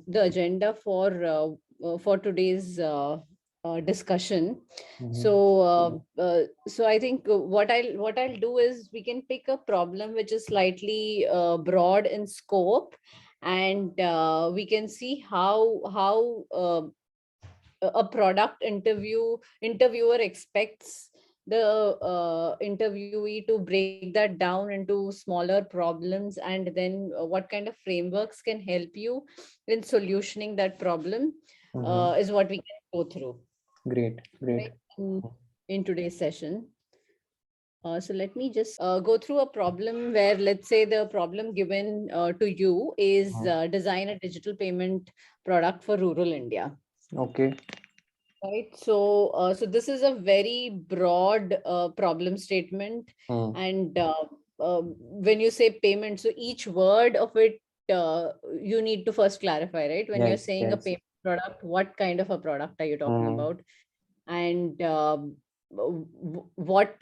the agenda for today's discussion. So I think what I'll do is we can pick a problem which is slightly broad in scope, and we can see how a product interviewer expects the interviewee to break that down into smaller problems, and then what kind of frameworks can help you in solutioning that problem is what we can go through. Great. Right, in today's session. So let me just go through a problem where, let's say, the problem given to you is design a digital payment product for rural India. Okay. Right. So this is a very broad problem statement, and when you say payment, so each word of it you need to first clarify, right? When you're Yes, saying a yes. payment product, what kind of a product are you talking about? And what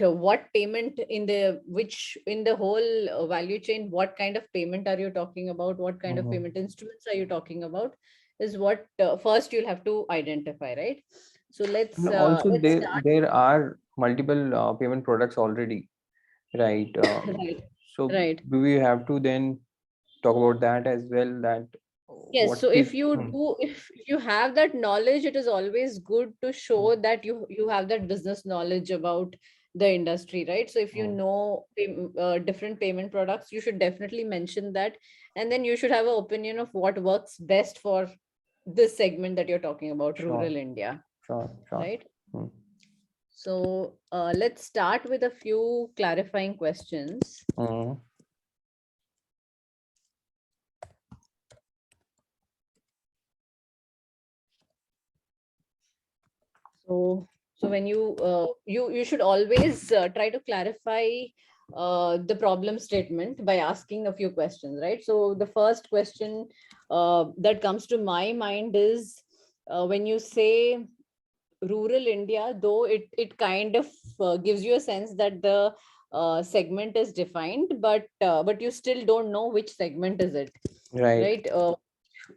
payment in the whole value chain, what kind of payment are you talking about? What kind of payment instruments are you talking about? Is what first you'll have to identify, right? So let's Also, there start. there are multiple payment products already, right? Right, So right. do we have to then talk about that as well? That Yes, what so it? if you have that knowledge, it is always good to show that you have that business knowledge about the industry, right? So if you know different payment products, you should definitely mention that, and then you should have an opinion of what works best for this segment that you're talking about, Sure, rural India, sure. right? So let's start with a few clarifying questions. So when you should always try to clarify the problem statement by asking a few questions, right? So the first question that comes to my mind is when you say rural India, though it kind of gives you a sense that the segment is defined, but you still don't know which segment is it, Right. right?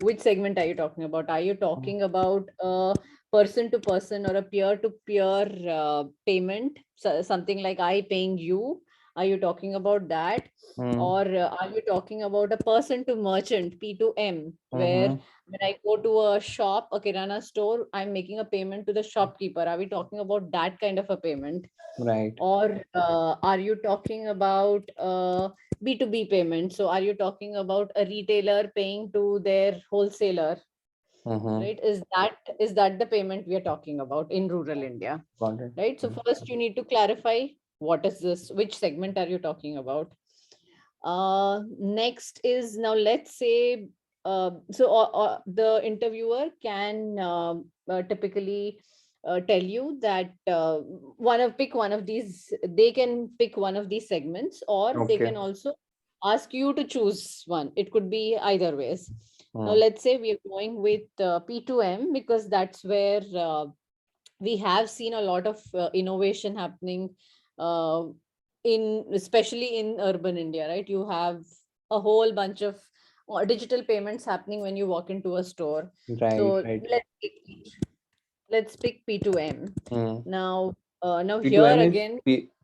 Which segment are you talking about? Are you talking about a person to person or a peer to peer payment? So, something like I paying you. Are you talking about that? Or are you talking about a person to merchant, P2M, where when I go to a shop, a Kirana store, I'm making a payment to the shopkeeper? Are we talking about that kind of a payment? Right. Or are you talking about B2B payment? So are you talking about a retailer paying to their wholesaler? Right? Is that the payment we are talking about in rural India? Got it. Right. So first you need to clarify what is this, which segment are you talking about? Next is, now let's say the interviewer can typically tell you that pick one of these. They can pick one of these segments, or they Okay. can also ask you to choose one. It could be either ways. Now let's say we are going with P2M, because that's where we have seen a lot of innovation happening uh, in especially in urban India, right? You have a whole bunch of digital payments happening when you walk into a store. Right, So right. let's pick P2M. Now here P2M is again,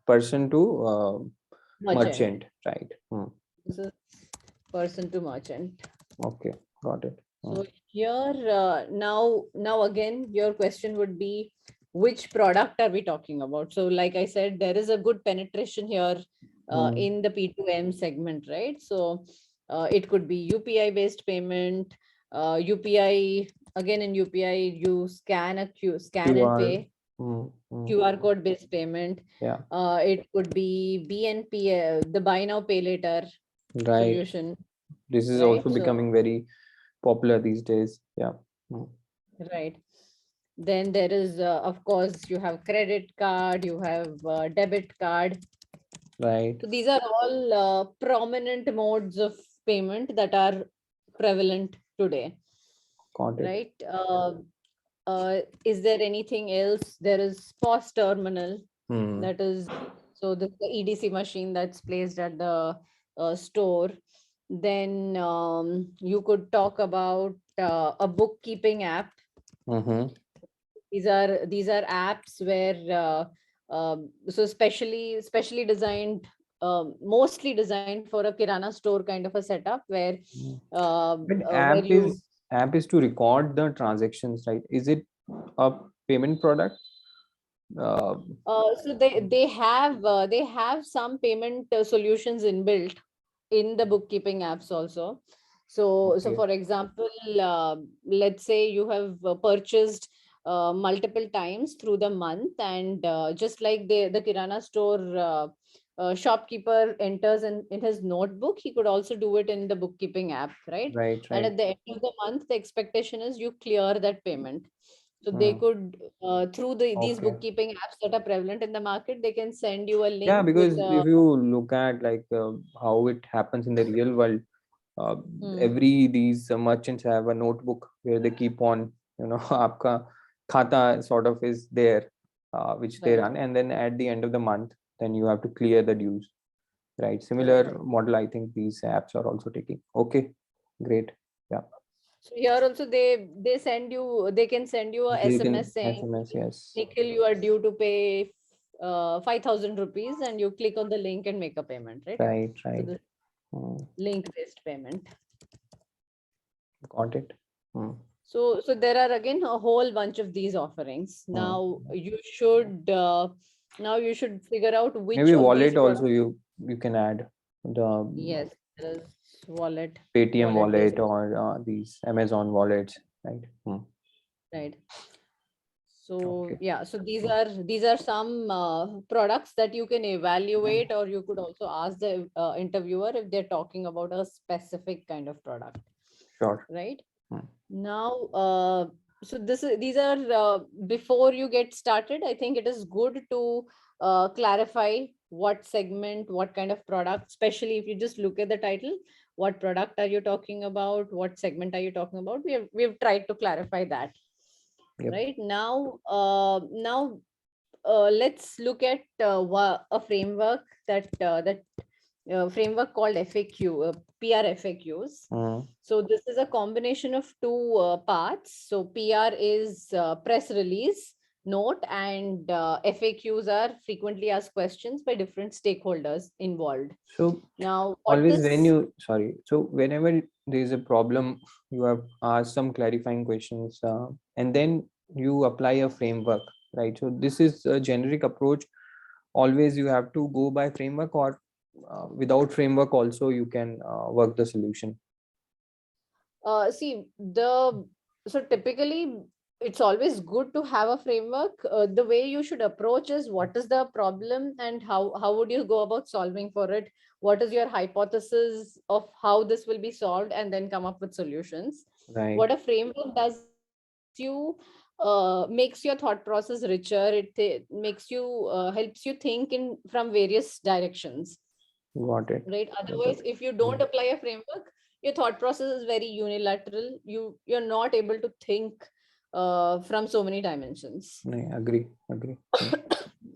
person to merchant. merchant, right? This is person to merchant. Okay, got it. So here now again your question would be, which product are we talking about? So like I said, there is a good penetration here in the P2M segment, right? So it could be UPI based payment. UPI, again, in UPI you scan and QR. pay. QR code based payment. Yeah, It could be BNP, the buy now pay later right. solution, This is right? also So becoming very popular these days. Yeah. right. Then there is, of course, you have credit card, you have debit card. Right. So these are all prominent modes of payment that are prevalent today, Got it. right? Is there anything else? There is POS terminal. That is, so the EDC machine that's placed at the store. Then you could talk about a bookkeeping app. Mm-hmm. These are apps where so specially designed, mostly designed for a kirana store kind of a setup where But where you app is to record the transactions, right? Is it a payment product? Uh, so they have some payment solutions inbuilt in the bookkeeping apps also. So okay. for example, let's say you have purchased multiple times through the month, and just like the kirana store shopkeeper enters in his notebook, he could also do it in the bookkeeping app, right? Right, And right. at the end of the month, the expectation is you clear that payment. So they Mm. could through these Okay. bookkeeping apps that are prevalent in the market, they can send you a Yeah, link with because if you look at like how it happens in the real world, uh, hmm, every these merchants have a notebook where they keep on, आपका खाता sort of is there, which they right. run, and then at the end of the month, then you have to clear the dues, right? Correct. Similar model, I think these apps are also taking. Okay, great. Yeah, So here also they can send you a they can SMS saying, SMS, yes, Nikhil, you are due to pay 5,000 rupees, and you click on the link and make a payment, right? right, So right. the Mm, link based payment. got it. Mm, So there are again a whole bunch of these offerings. mm. Now you should figure out which Maybe of these wallet also products. you can add the Yes, there is Paytm wallet based, wallet or these Amazon wallets, right? Hmm. right? So Okay. yeah, so these are some products that you can evaluate, or you could also ask the interviewer if they're talking about a specific kind of product, Sure. right? Hmm. Now, so these are before you get started, I think it is good to clarify what segment, what kind of product, especially if you just look at the title, what product are you talking about, what segment are you talking about? We have tried to clarify that. Yep. Right now, let's look at a framework that framework called FAQ, PRFAQs. Hmm. So this is a combination of two parts. So PR is press release note, and FAQs are frequently asked questions by different stakeholders involved. So Now, what always when this you sorry, so whenever there is a problem, you have asked some clarifying questions, and then you apply a framework, right? So this is a generic approach. Always you have to go by framework, or without framework also you can work the solution. see the so typically it's always good to have a framework. The way you should approach is what is the problem and how would you go about solving for it, what is your hypothesis of how this will be solved, and then come up with solutions. Right. What a framework does is it makes your thought process richer. It makes you helps you think in from various directions, Got it. right? Got it. Otherwise, if you Hmm. don't apply a framework, your thought process is very unilateral. You're not able to think from so many dimensions. I agree. Agree. Hmm.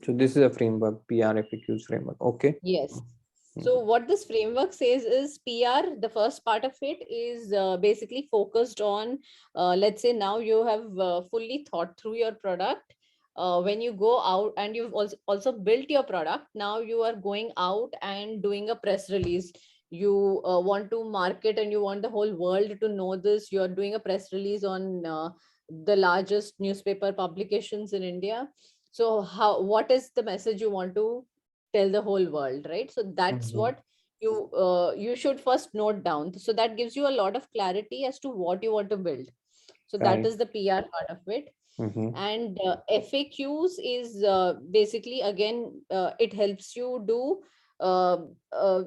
So this is a framework, PRFAQs framework. Okay. Yes. Mhm. So what this framework says is PR, the first part of it is basically focused on, let's say now you have fully thought through your product. When you go out and you've also built your product, now you are going out and doing a press release. You want to market and you want the whole world to know this. You are doing a press release on the largest newspaper publications in India. So what is the message you want to tell the whole world, right? So that's Mhm. what you should first note down, so that gives you a lot of clarity as to what you want to build. So that Right. is the PR part of it. Mm-hmm. And FAQs is basically again, it helps you do uh, uh,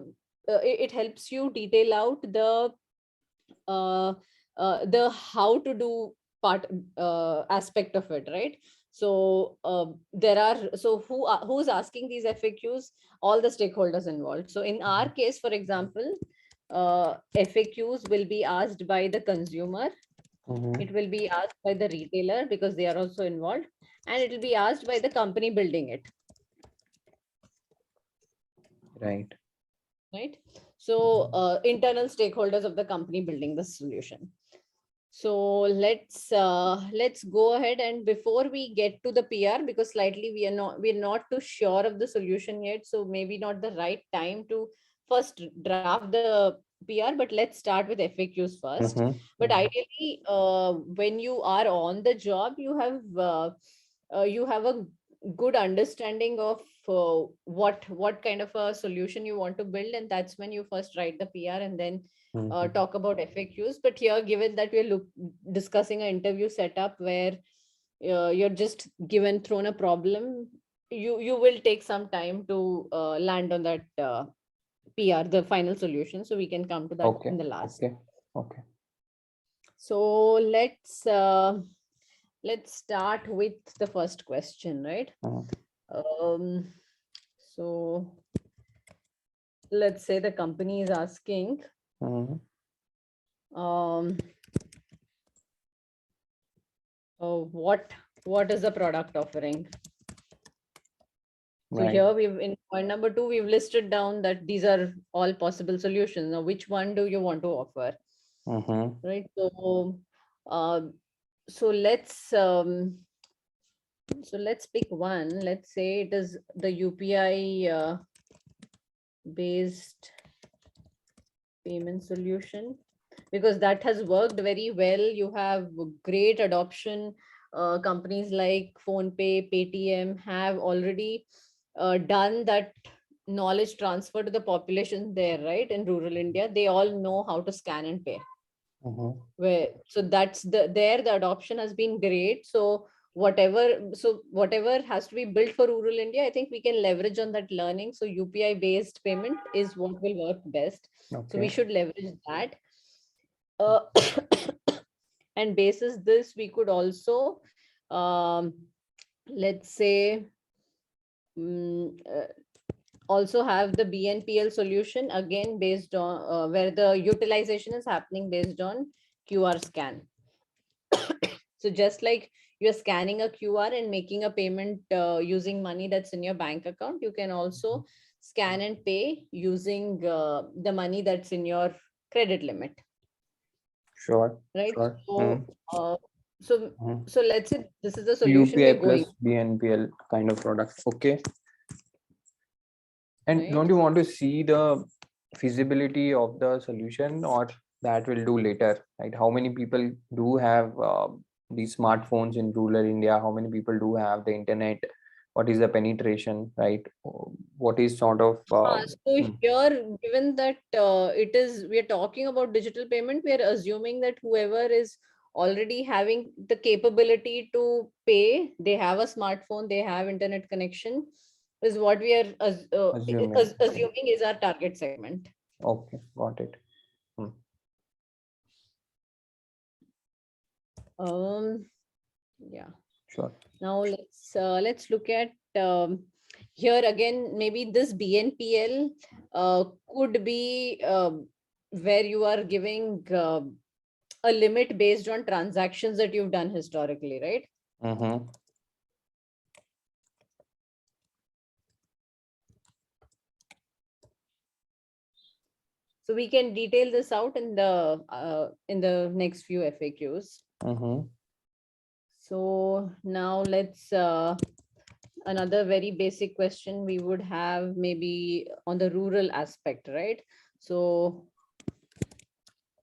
it helps you detail out uh, the how to do part aspect of it, right? So there are so who's asking these FAQs? All the stakeholders involved. So in our case, for example, FAQs will be asked by the consumer, Mm-hmm. it will be asked by the retailer because they are also involved, and it will be asked by the company building it, Right. right? So internal stakeholders of the company building the solution. So let's go ahead, and before we get to the PR, because slightly we're not too sure of the solution yet, so maybe not the right time to first draft the PR, but let's start with FAQs first. Mm-hmm. But ideally, when you are on the job, you have a good understanding of what kind of a solution you want to build, and that's when you first write the PR and then Mm-hmm. talk about FAQs. But here, given that we're discussing an interview setup where you're just thrown a problem, you will take some time to land on that PR, the final solution. So we can come to that Okay. in the last. Okay. Okay. So let's start with the first question, right? Um, so let's say the company is asking, Mm-hmm. um, what is the product offering? So Right. here we've in point number 2, we've listed down that these are all possible solutions. Now, which one do you want to offer? Mm-hmm. Right. Uh, so let's um, let's pick one. Let's say it is the UPI based payment solution, because that has worked very well. You have great adoption. Companies like PhonePe, Paytm have already done that knowledge transfer to the population there, right? In rural India, they all know how to scan and pay. Mm-hmm. Where so that's the adoption has been great. So whatever has to be built for rural India, I think we can leverage on that learning. So UPI based payment is what will work best. So we Okay. should leverage that. Uh, and basis this, we could also um, let's say also have the BNPL solution, again based on where the utilization is happening based on QR scan. So just like you're scanning a QR and making a payment using money that's in your bank account, you can also scan and pay using the money that's in your credit limit, Sure. right? Sure. So so Mm-hmm. so let's say this is the solution UPI we're going, plus BNPL kind of product. Okay. And right? don't you want to see the feasibility of the solution, or that will do later? Right? How many people do have these smartphones in rural India? How many people do have the internet? What is the penetration? Right? What is sort of So hmm, here, given that we are talking about digital payment, we are assuming that whoever is already having the capability to pay, they have a smartphone, they have internet connection, is what we are assuming? assuming is our target segment. Okay, got it. Hmm, Um, yeah. sure. Now let's look at here again. Maybe this BNPL could be where you are giving a limit based on transactions that you've done historically, right? Mm-hmm. So we can detail this out in the next few FAQs. Mm-hmm. So now let's another very basic question we would have maybe on the rural aspect, right? So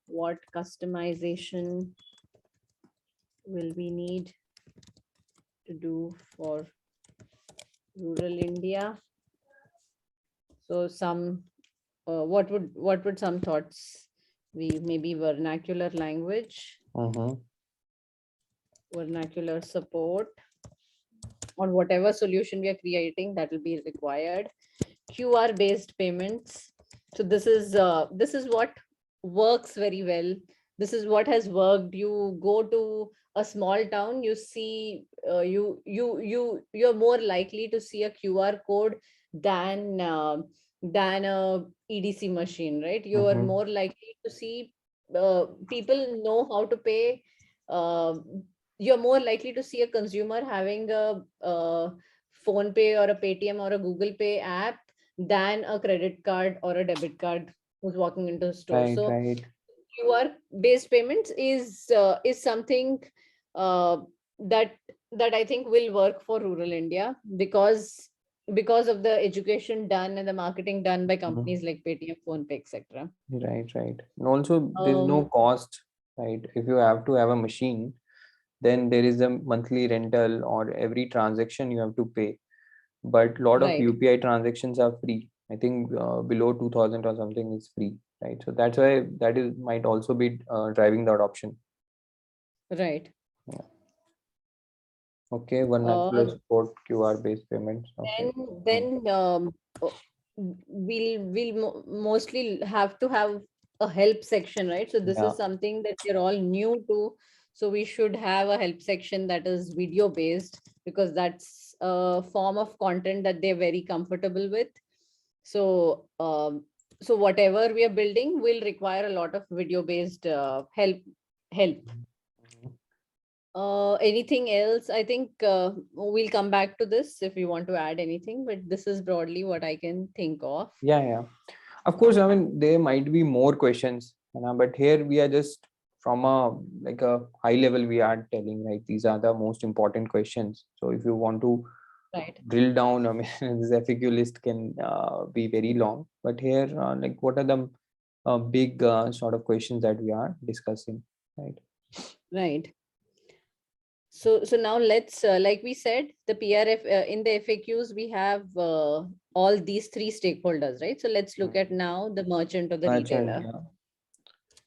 what customization will we need to do for rural India? So some what would some thoughts be? Maybe vernacular language, Mm-hmm. vernacular support on whatever solution we are creating, that will be required. QR based payments. So this is what works very well. This is what has worked. You go to a small town, you see you're more likely to see a QR code than than a EDC machine, right? You are Mm-hmm. more likely to see people know how to pay. Uh, you're more likely to see a consumer having a phone pay or a Paytm or a Google Pay app than a credit card or a debit card who's walking into a store. Right, So right. QR based payments is something uh, that I think will work for rural India, because of the education done and the marketing done by Mhm. companies like Paytm, PhonePe, etc. Right, right. And also, there's no Um, cost, right? If you have to have a machine, then there is a monthly rental or every transaction you have to pay. But lot of right, UPI transactions are free. I think below 2000 or something is free, right? So that's why that is might also be driving the adoption. right. Yeah. Okay, one Uh, natural support QR based payments. Okay. then Mm. then mostly have to have a help section, right? So this Yeah. is something that we're all new to, so we should have a help section that is video based, because that's a form of content that they're very comfortable with. So so whatever we are building will require a lot of video based help. Mhm. Anything else? I think we'll come back to this if you want to add anything, but this is broadly what I can think of. Yeah, yeah. Of course, I mean there might be more questions, but here we are just from a like a high level we are telling, right? These are the most important questions. So if you want to Right, drill down, I mean this FAQ list can be very long. But here, like what are the big sort of questions that we are discussing, right? right. So now let's, like we said, the PRF in the FAQs we have all these three stakeholders, right? So let's look at now the merchant or the Merchant, retailer. yeah.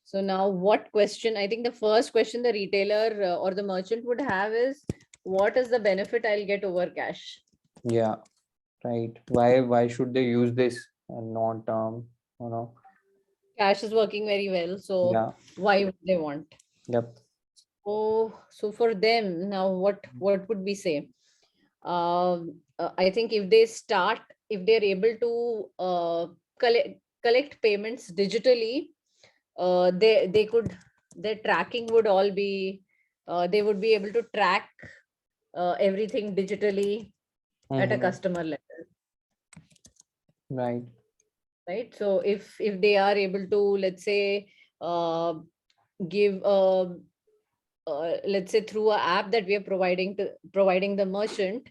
So now what question? I think the first question the retailer or the merchant would have is, what is the benefit I'll get over cash? Yeah, right. Why should they use this and not you know, Cash is working very well, so yeah, why would they want? yep. Oh, so for them now, what would we say? I think if they start, if they're able to collect payments digitally, they could, their tracking would all be, they would be able to track everything digitally at a Mm-hmm. customer level, Right. right? So if they are able to, let's say, uh, give let's say through a app that we are providing the merchant,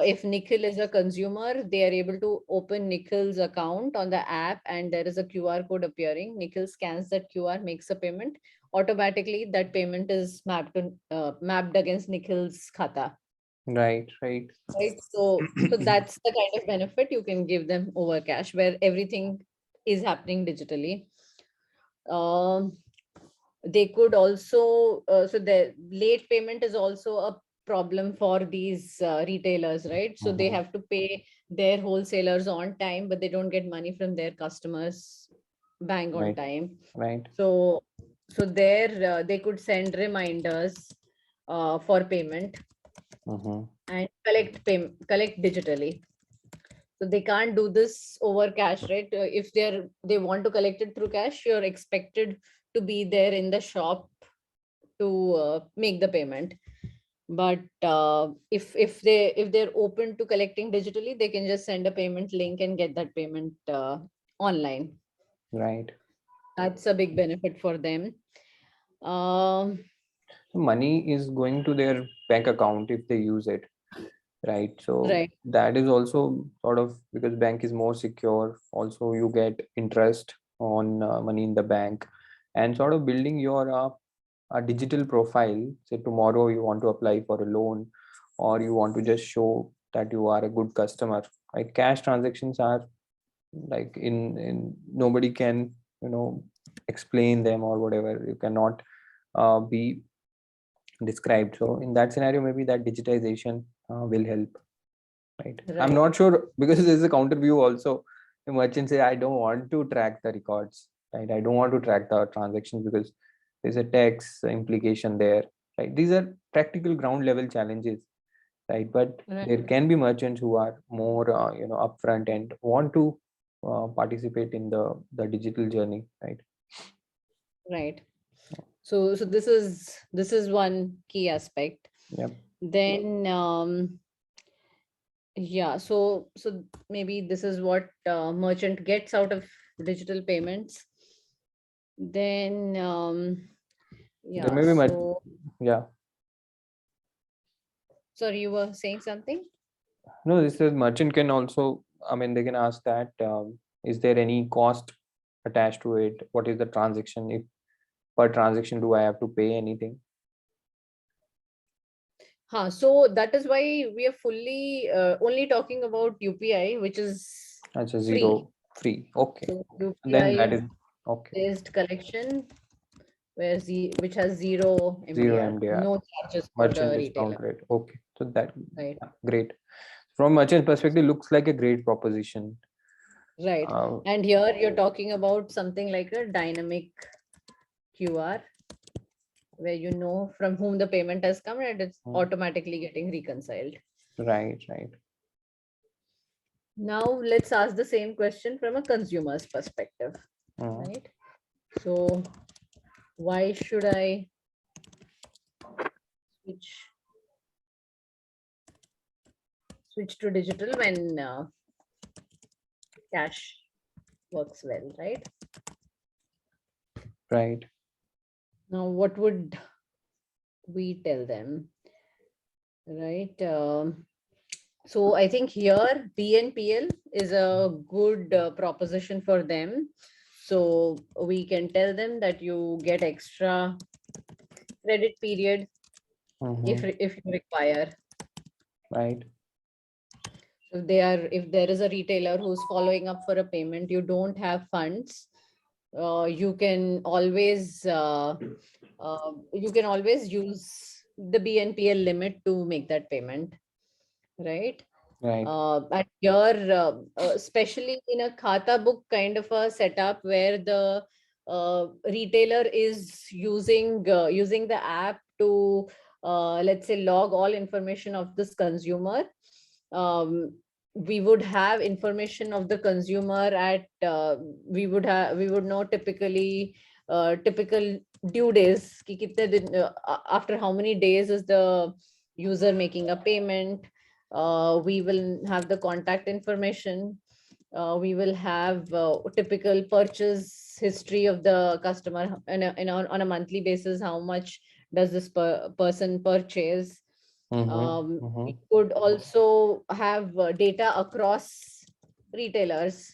if Nikhil is a consumer, they are able to open Nikhil's account on the app, and there is a QR code appearing. Nikhil scans that QR, makes a payment. Automatically, that payment is mapped against Nikhil's khata. Right, right. Right. So that's the kind of benefit you can give them over cash, where everything is happening digitally. Um, they could also so the late payment is also a problem for these retailers, right? So they Mhm. have to pay their wholesalers on time, but they don't get money from their customers bang on Right, time. right. So there they could send reminders for payment Mm-hmm. and collect digitally. So they can't do this over cash, right? If they want to collect it through cash, you're expected to be there in the shop to make the payment. But if they're open to collecting digitally, they can just send a payment link and get that payment online. Right. That's a big benefit for them. um, So money is going to their bank account if they use it, right? So right, that is also sort of because bank is more secure. Also, you get interest on money in the bank, and sort of building your a digital profile. Say tomorrow you want to apply for a loan, or you want to just show that you are a good customer. Right? Cash transactions are like in nobody can explain them or whatever. You cannot be described. So in that scenario, maybe that digitization will help, right? I'm right, not sure because there's a counter view also. The merchant say I don't want to track the records, right? I don't want to track the transactions because there's a tax implication there, right? These are practical ground level challenges, right? But right, there can be merchants who are more upfront and want to participate in the digital journey, right? right. So this is one key aspect. Yep. Then yeah, so maybe this is what merchant gets out of digital payments. Then There yeah, may be much. so Yeah. sorry, you were saying something. No, this is merchant can also, I mean, they can ask that, is there any cost attached to it? What is the transaction? If per transaction, do I have to pay anything? So that is why we are fully only talking about UPI, which is That's a free. zero free. Okay. So Then that UPI is okay. based collection which has zero Zero MDR, MDR, no charges for merchant the retailer, discount rate. Okay. So that, right? yeah, great. From merchant perspective, looks like a great proposition. Right. Uh, And here you're talking about something like a dynamic QR, where you know from whom the payment has come and it's automatically getting reconciled. right, right. Now let's ask the same question from a consumer's perspective, right? So why should I switch to digital when cash works well, right? Right. Now, what would we tell them, right? So I think here BNPL is a good proposition for them. So we can tell them that you get extra credit period if you require. Right. So if there is a retailer who's following up for a payment, you don't have funds, you can always use the BNPL limit to make that payment, right? Right. At your especially in a khata book kind of a setup where the retailer is using the app to let's say log all information of this consumer. um, we would have information of the consumer at we would know typical due days ki after how many days is the user making a payment. We will have the contact information. We will have typical purchase history of the customer on a monthly basis. How much does this person purchase? We could also have data across retailers,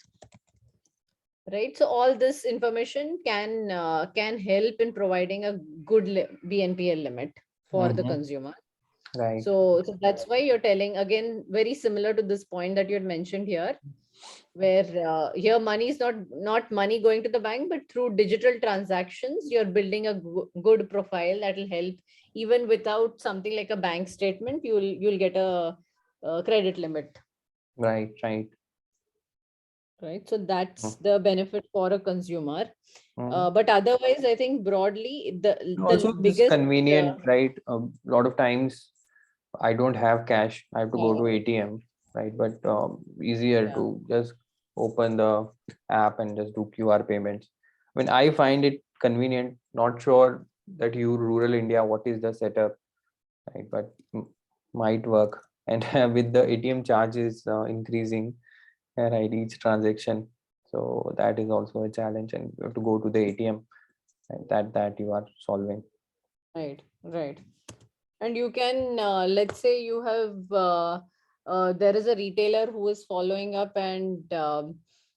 right? So all this information can help in providing a good BNPL limit for the consumer. Right. So that's why you're telling again, very similar to this point that you had mentioned here, where here money is not money going to the bank, but through digital transactions, you're building a good profile that will help. Even without something like a bank statement, you'll get a credit limit, Right. Right. right? So that's the benefit for a consumer. Mm. But otherwise, I think broadly the Also, this biggest convenient, right? A lot of times I don't have cash. I have to go yeah, to ATM, right? But easier yeah, to just open the app and just do QR payments. I mean, I find it convenient. Not sure that you rural India, what is the setup, right? But might work. And with the ATM charges increasing, right, each transaction, so that is also a challenge, and you have to go to the ATM, right, that you are solving. right. And you can let's say you have there is a retailer who is following up, and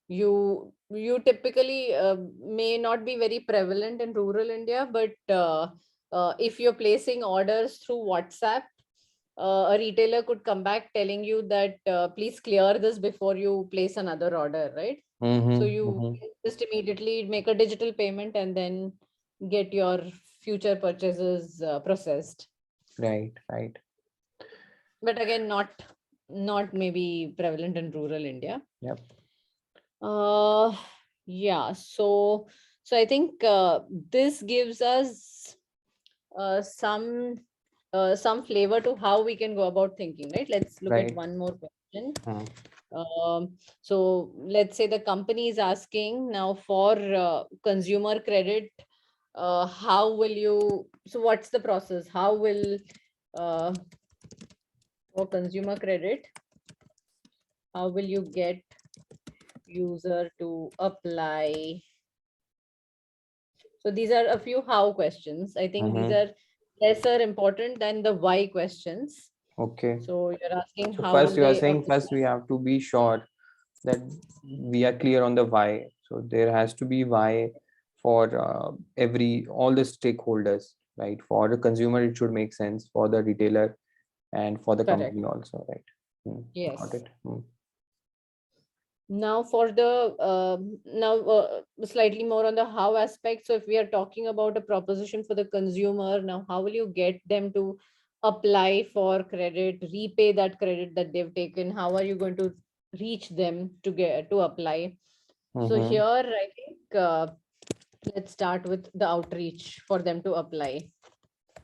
you typically may not be very prevalent in rural India, but if you're placing orders through WhatsApp, a retailer could come back telling you that please clear this before you place another order, right? So you can just immediately make a digital payment and then get your future purchases processed. Right, right. But again, not maybe prevalent in rural India. Yep. uh yeah, so I think this gives us some some flavor to how we can go about thinking, right? Let's look at Right. one more question. Mm. So let's say the company is asking now for consumer credit. How will you, so what's the process? How will uh, for consumer credit, how will you get user to apply So these are a few how questions. I think these Mm-hmm. are lesser important than the why questions. Okay. So you're asking So how first will you are they saying apply? first we have to be sure that we are clear on the why. So there has to be why for every all the stakeholders, right? For the consumer, it should make sense. For the retailer and for the Correct. company also, right? Got Yes. it. Now for the slightly more on the how aspect. So if we are talking about a proposition for the consumer, now how will you get them to apply for credit, repay that credit that they've taken? How are you going to reach them to get to apply? So Mm-hmm. here I think let's start with the outreach for them to apply.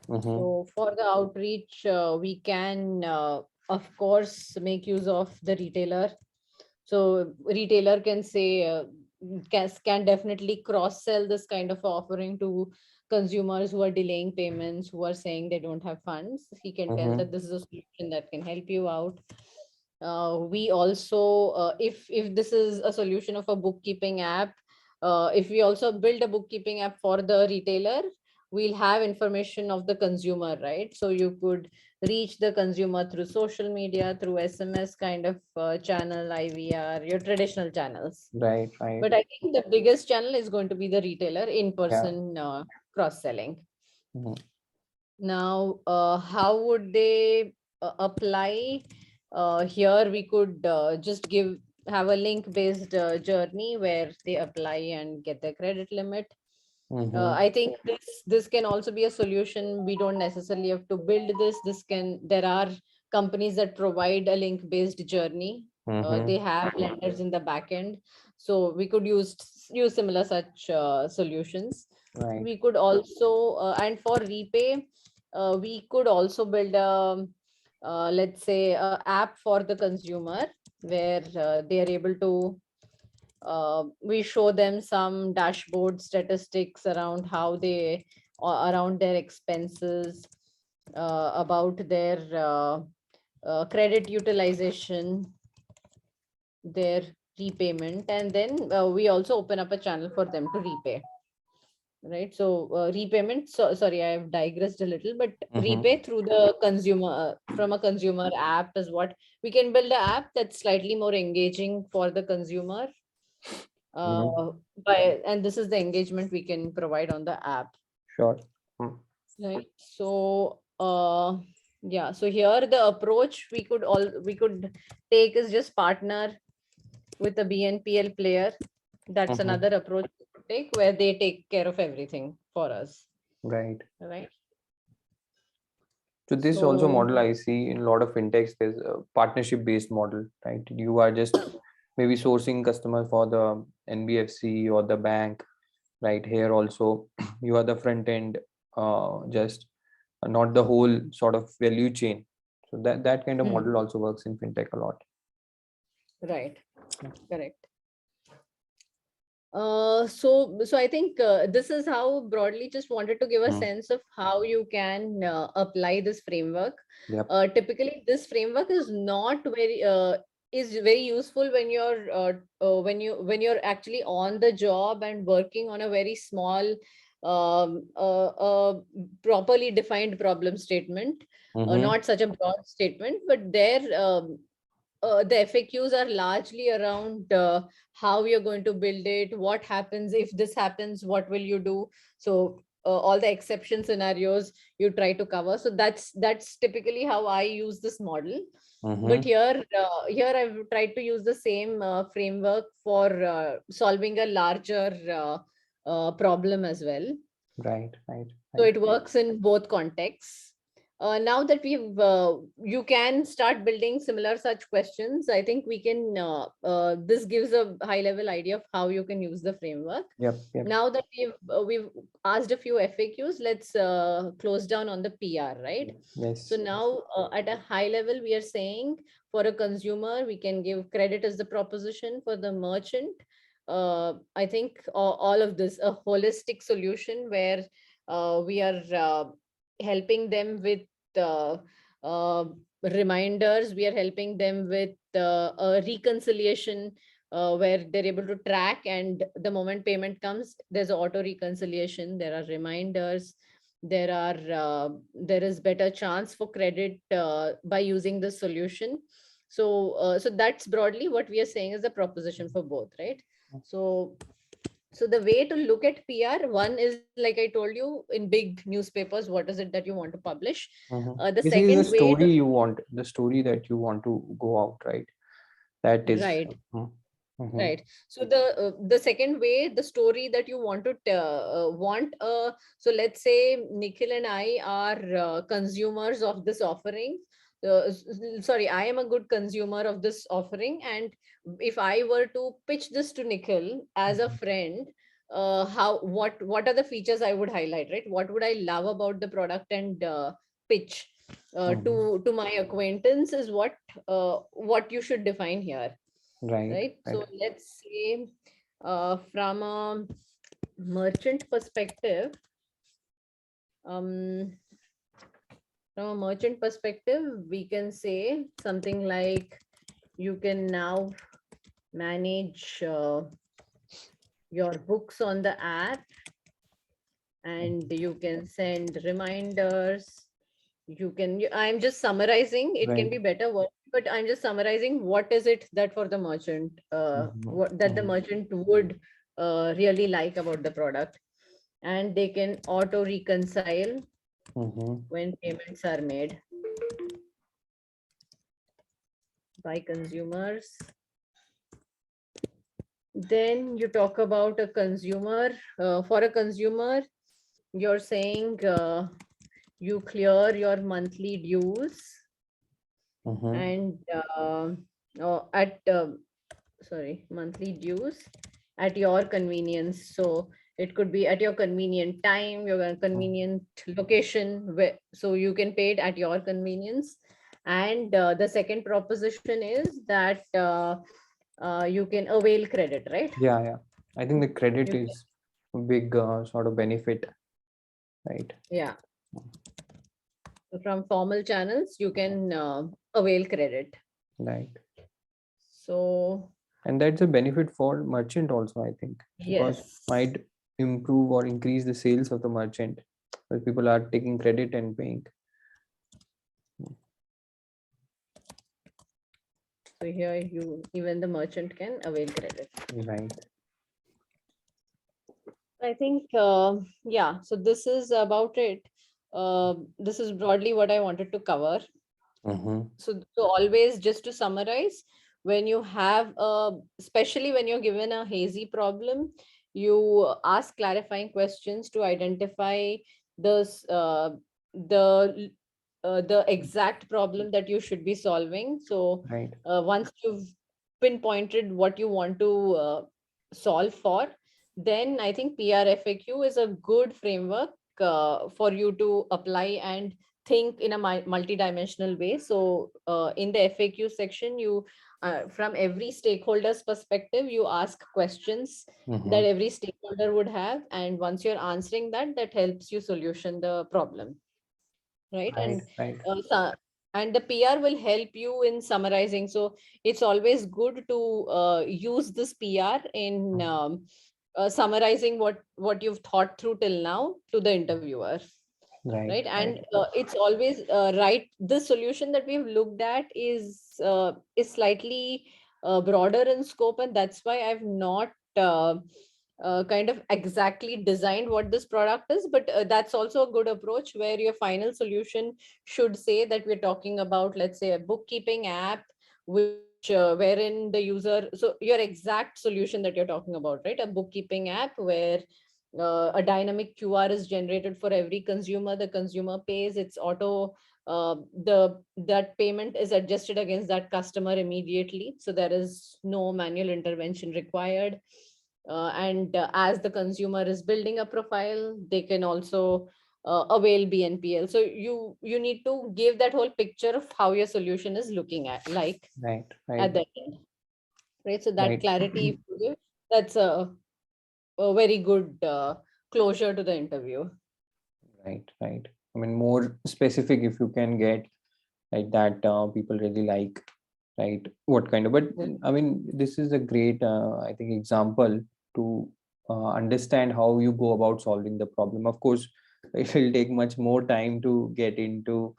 Mm-hmm. So for the outreach, we can of course make use of the retailer. So retailer can say can definitely cross sell this kind of offering to consumers who are delaying payments, who are saying they don't have funds. He can tell Mm-hmm. that this is a solution that can help you out. We also if this is a solution of a bookkeeping app, if we also build a bookkeeping app for the retailer, we'll have information of the consumer, right? So you could reach the consumer through social media, through SMS kind of channel, IVR, your traditional channels. Right, right. But I think the biggest channel is going to be the retailer in Yeah. person cross selling. Mm-hmm. Now, how would they apply? Here we could just have a link based journey where they apply and get their credit limit. Mm-hmm. I think this can also be a solution. We don't necessarily have to build this. There are companies that provide a link based journey. They Mm-hmm. have lenders in the back end, so we could use similar such solutions. Right. We could also and for repay, we could also build a let's say a app for the consumer where they are able to we show them some dashboard statistics around how they around their expenses, about their credit utilization, their repayment, and then we also open up a channel for them to repay, right? So repayment, so sorry, I have digressed a little, but Mm-hmm. repay through the consumer from a consumer app is what we can build an app that's slightly more engaging for the consumer, Mm-hmm. uh, by and this is the engagement we can provide on the app, Sure. Mm. right? So yeah, so here the approach we could take is just partner with a BNPL player. That's Mm-hmm. another approach we could take where they take care of everything for us, Right. right? So this also So model I see in a lot of fintechs. There's a partnership-based model, right? You are just maybe sourcing customers for the NBFC or the bank, right? Here also, you are the front end, just not the whole sort of value chain. So that kind of hmm, model also works in fintech a lot. right, correct. So I think this is how broadly just wanted to give a Mm. sense of how you can apply this framework. Yep. Typically, this framework is very useful when when you're actually on the job and working on a very small, properly defined problem statement, Mm-hmm. not such a broad statement, but there. The FAQs are largely around how you're going to build it, what happens if this happens, what will you do? So all the exception scenarios you try to cover. So that's typically how I use this model. But Mm-hmm. here I've tried to use the same framework for solving a larger problem as well. Right. Right. So Right. it works in both contexts. Now that you can start building similar such questions. I think we can, this gives a high level idea of how you can use the framework. Yep. Yep. Now that we've asked a few FAQs, let's close down on the PR, right? So Yes. now at a high level, we are saying for a consumer, we can give credit as the proposition. For the merchant, I think all of this, a holistic solution where we are helping them with uh, uh, reminders, we are helping them with a reconciliation where they're able to track, and the moment payment comes, there's auto reconciliation, there are reminders, there is better chance for credit by using the solution. So that's broadly what we are saying is the proposition for both, right? So so the way to look at PR, one is like I told you, in big newspapers, what is it that you want to publish? The Basically, second way to, the story that you want to go out, right? That is. right, Mhm. right. So the second way, the story that you want to want so let's say Nikhil and I are consumers of this offering. Sorry, I am a good consumer of this offering, and if I were to pitch this to Nikhil as a Mhm. friend, how what are the features I would highlight, right? What would I love about the product and pitch Mhm. to my acquaintance is what you should define here, Right, right? right. So let's say from a merchant perspective, um, from a merchant perspective, we can say something like you can now manage your books on the app, and you can send reminders. I'm just summarizing. It can Right. be better word, but I'm just summarizing what is it that for the merchant, Mhm. what that the Mhm. merchant would really like about the product, and they can auto reconcile Mhm. when payments are made by consumers. Then you talk about a consumer. For a consumer, you're saying you clear your monthly dues, Mhm. and at sorry, monthly dues at your convenience. So it could be at your convenient time, your convenient location, where, so you can pay it at your convenience. And the second proposition is that you can avail credit, right? Yeah, yeah. I think the credit You is a big sort of benefit, right? Yeah, so from formal channels you can avail credit. Right. So And that's a benefit for merchant also, I think, because yes. might improve or increase the sales of the merchant, because people are taking credit and paying. So here you, even the merchant can avail credit. Right. I think, yeah, so this is about it. This is broadly what I wanted to cover. Mm-hmm. So always, just to summarize, when you have especially when you're given a hazy problem, you ask clarifying questions to identify this the exact problem that you should be solving. So Right. once you've pinpointed what you want to solve for, then I think PRFAQ is a good framework for you to apply and think in a multi-dimensional way. So in the FAQ section, you from every stakeholder's perspective, you ask questions Mm-hmm. that every stakeholder would have, and once you're answering that, that helps you solution the problem, right? Right. Right. And the PR will help you in summarizing. So it's always good to use this PR in Mhm. summarizing what you've thought through till now to the interviewer, Right. right? Right. And it's always right, the solution that we've looked at is slightly broader in scope, and that's why I've not kind of exactly designed what this product is, but that's also a good approach, where your final solution should say that we're talking about, let's say, a bookkeeping app, which wherein the user, so your exact solution that you're talking about, right? A bookkeeping app where a dynamic QR is generated for every consumer. The consumer pays, it's auto, the that payment is adjusted against that customer immediately, so there is no manual intervention required. And as the consumer is building a profile, they can also avail BNPL. So you need to give that whole picture of how your solution is looking at, like, Right. at Right. the end, right? So that Right. clarity, if you give, that's a very good closure to the interview. Right. Right. I mean, more specific if you can get like that, people really like. right? What kind of, but Yeah. I mean, this is a great I think example to understand how you go about solving the problem. Of course, it will take much more time to get into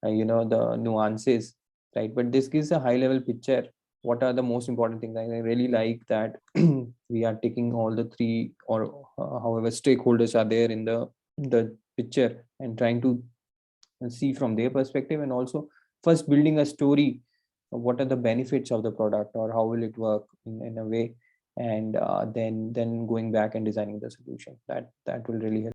the nuances, right? But this gives a high level picture. What are the most important things? I really like that we are taking all the three, or however stakeholders are there in the picture, and trying to see from their perspective, and also first building a story of what are the benefits of the product, or how will it work in a way, and then going back and designing the solution. That will really help.